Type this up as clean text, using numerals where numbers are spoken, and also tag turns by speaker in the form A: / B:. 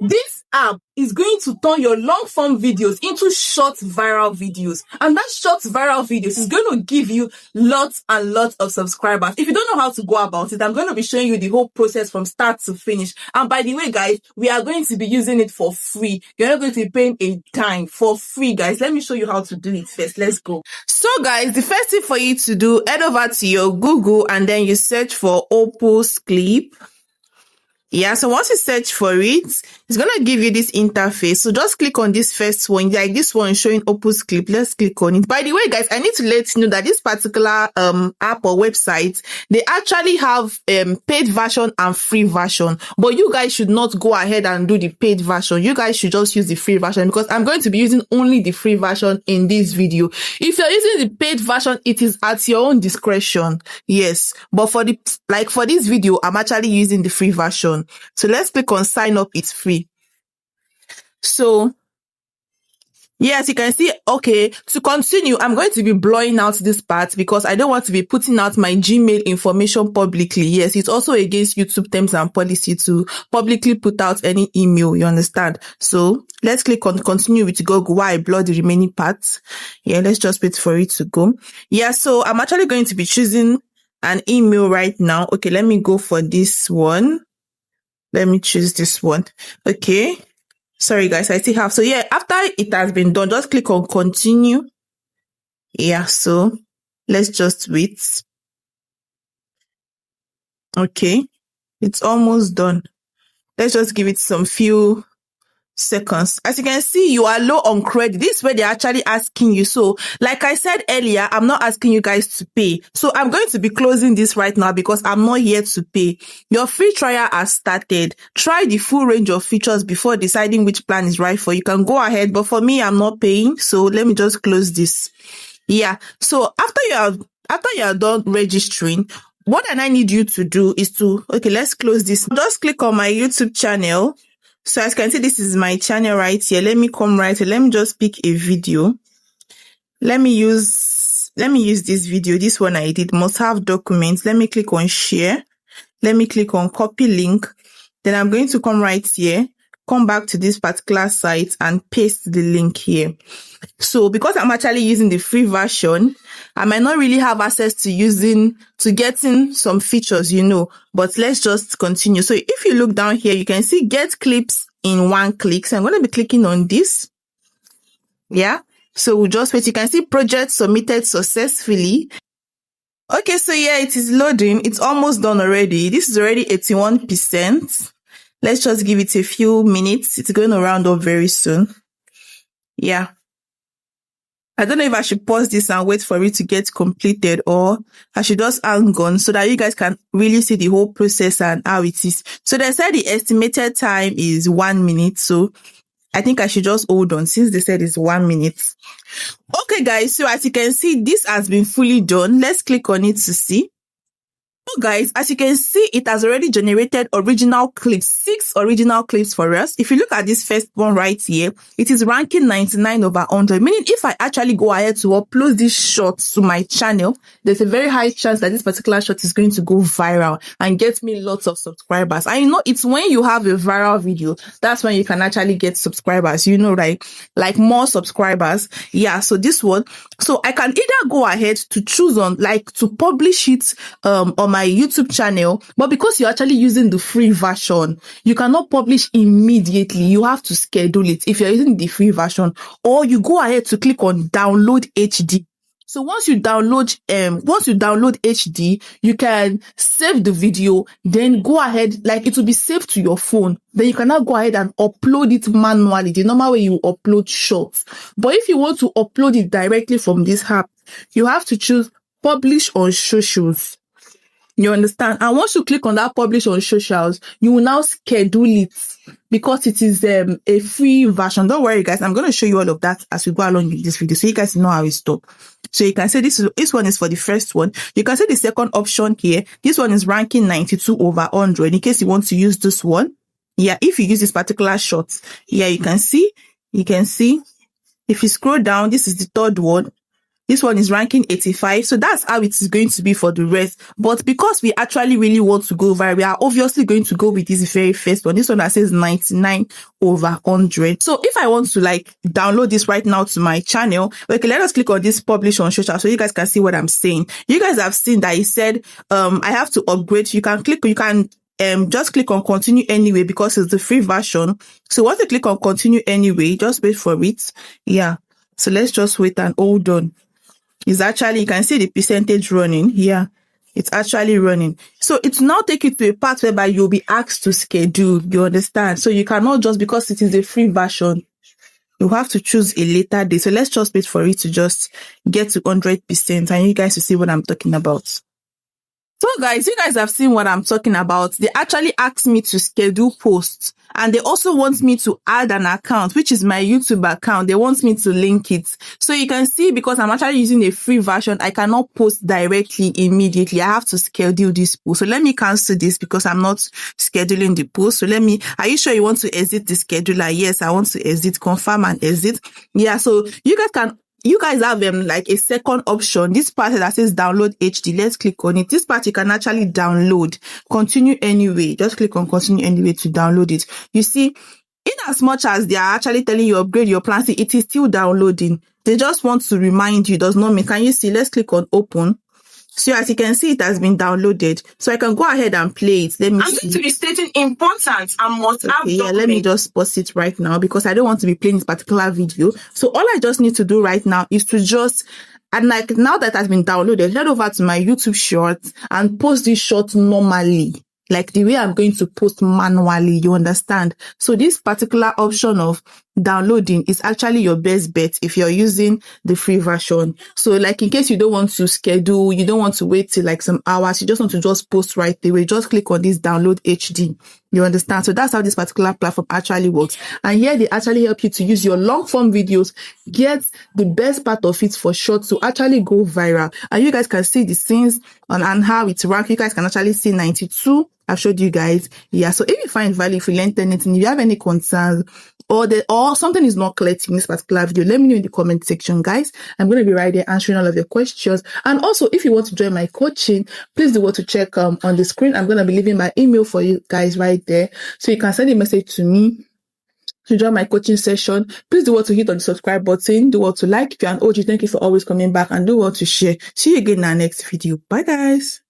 A: This app is going to turn your long form videos into short viral videos. And that short viral videos is going to give you lots and lots of subscribers. If you don't know how to go about it, I'm going to be showing you the whole process from start to finish. And by the way, guys, we are going to be using it for free. You're not going to be paying a dime for free, guys. Let me show you how to do it first. Let's go. So guys, the first thing for you to do, head over to your Google and then you search for Opus clip. Yeah, so once you search for it, it's going to give you this interface. So just click on this first one, like this one showing Opus clip. Let's click on it. By the way, guys, I need to let you know that this particular app or website, they actually have paid version and free version. But you guys should not go ahead and do the paid version. You guys should just use the free version because I'm going to be using only the free version in this video. If you're using the paid version, it is at your own discretion. Yes, but for this video, I'm actually using the free version. So let's click on sign up. It's free. So yes, you can see, okay, to continue, I'm going to be blurring out this part because I don't want to be putting out my Gmail information publicly. Yes, it's also against YouTube terms and policy to publicly put out any email, you understand? So let's click on continue with Google while I blur the remaining parts. Yeah, let's just wait for it to go. Yeah, so I'm actually going to be choosing an email right now. Okay, let me go for this one. Let me choose this one. Okay. Sorry, guys. I still have. So yeah, after it has been done, just click on continue. Yeah. So let's just wait. Okay. It's almost done. Let's just give it some few seconds. As you can see, you are low on credit. This is where they're actually asking you. So like I said earlier, I'm not asking you guys to pay. So I'm going to be closing this right now because I'm not here to pay. Your free trial has started. Try the full range of features before deciding which plan is right for you. You can go ahead, but for me, I'm not paying. So let me just close this. Yeah. So after you are done registering, what I need you to do is to, okay, let's close this. Just click on my YouTube channel. So as you can see, this is my channel right here. Let me come right here. Let me just pick a video. Let me use this video. This one I did, must have documents. Let me click on share. Let me click on copy link. Then I'm going to come right here, come back to this particular site and paste the link here. So because I'm actually using the free version, I might not really have access to getting some features, you know, but let's just continue. So if you look down here, you can see get clips in one click. So I'm going to be clicking on this. Yeah. So we'll just wait. You can see project submitted successfully. Okay. So yeah, it is loading. It's almost done already. This is already 81%. Let's just give it a few minutes. It's going to round up very soon. Yeah. I don't know if I should pause this and wait for it to get completed or I should just hang on so that you guys can really see the whole process and how it is. So they said the estimated time is 1 minute. So I think I should just hold on since they said it's 1 minute. Okay, guys. So as you can see, this has been fully done. Let's click on it to see. So guys, as you can see, it has already generated original clips, 6 original clips for us. If you look at this first one right here, it is ranking 99/100, meaning if I actually go ahead to upload this short to my channel, there's a very high chance that this particular short is going to go viral and get me lots of subscribers. I know it's when you have a viral video, that's when you can actually get subscribers, you know, right? Like more subscribers. Yeah, so this one, so I can either go ahead to choose on like to publish it on my YouTube channel, but because you're actually using the free version, you cannot publish immediately. You have to schedule it if you're using the free version, or you go ahead to click on download HD. So once you download HD, you can save the video, then go ahead, like it will be saved to your phone. Then you can now go ahead and upload it manually, the normal way you upload shorts. But if you want to upload it directly from this app, you have to choose publish on socials. You understand? And once you click on that publish on socials, you will now schedule it because it is a free version. Don't worry, guys. I'm going to show you all of that as we go along in this video so you guys know how it's done. So you can say this one is for the first one. You can see the second option here. This one is ranking 92/100 in case you want to use this one. Yeah, if you use this particular shot. Yeah, you can see. If you scroll down, this is the third one. This one is ranking 85. So that's how it is going to be for the rest. But because we actually really want to go viral, we are obviously going to go with this very first one. This one that says 99/100. So if I want to like download this right now to my channel, okay, let us click on this publish on social so you guys can see what I'm saying. You guys have seen that it said, I have to upgrade. You can just click on continue anyway because it's the free version. So once you click on continue anyway, just wait for it. Yeah. So let's just wait and hold on. It's actually, you can see the percentage running. Yeah. It's actually running. So it will now take you to a part whereby you'll be asked to schedule. You understand? So you cannot just, because it is a free version, you have to choose a later day. So let's just wait for it to just get to 100% and you guys will see what I'm talking about. So guys, you guys have seen what I'm talking about. They actually asked me to schedule posts and they also want me to add an account, which is my YouTube account. They want me to link it. So you can see because I'm actually using a free version, I cannot post directly immediately. I have to schedule this post. So let me cancel this because I'm not scheduling the post. So are you sure you want to exit the scheduler? Yes, I want to exit, confirm and exit. Yeah, so you guys have like a second option. This part that says download HD. Let's click on it. This part you can actually download. Continue anyway. Just click on continue anyway to download it. You see, in as much as they are actually telling you upgrade your plan, see, it is still downloading. They just want to remind you. Does not mean. Can you see? Let's click on open. So as you can see, it has been downloaded. So I can go ahead and play it. I'm going to be stating important and must have document. Yeah, let me just pause it right now because I don't want to be playing this particular video. So all I just need to do right now is to and like now that has been downloaded, head over to my YouTube shorts and post this short normally. Like the way I'm going to post manually, you understand? So this particular option of downloading is actually your best bet if you're using the free version. So like in case you don't want to schedule, you don't want to wait till like some hours, you just want to just post right away, just click on this download HD. You understand? So that's how this particular platform actually works. And here they actually help you to use your long form videos, get the best part of it for short to actually go viral. And you guys can see the scenes and how it's ranked. You guys can actually see 92. I've showed you guys. Yeah. So if you find value, if you learned anything, if you have any concerns or something is not clear to me in this particular video, let me know in the comment section, guys. I'm going to be right there answering all of your questions. And also, if you want to join my coaching, please do what to check on the screen. I'm going to be leaving my email for you guys right there. So you can send a message to me to join my coaching session. Please do what to hit on the subscribe button. Do what to like. If you're an OG, thank you for always coming back and do what to share. See you again in our next video. Bye, guys.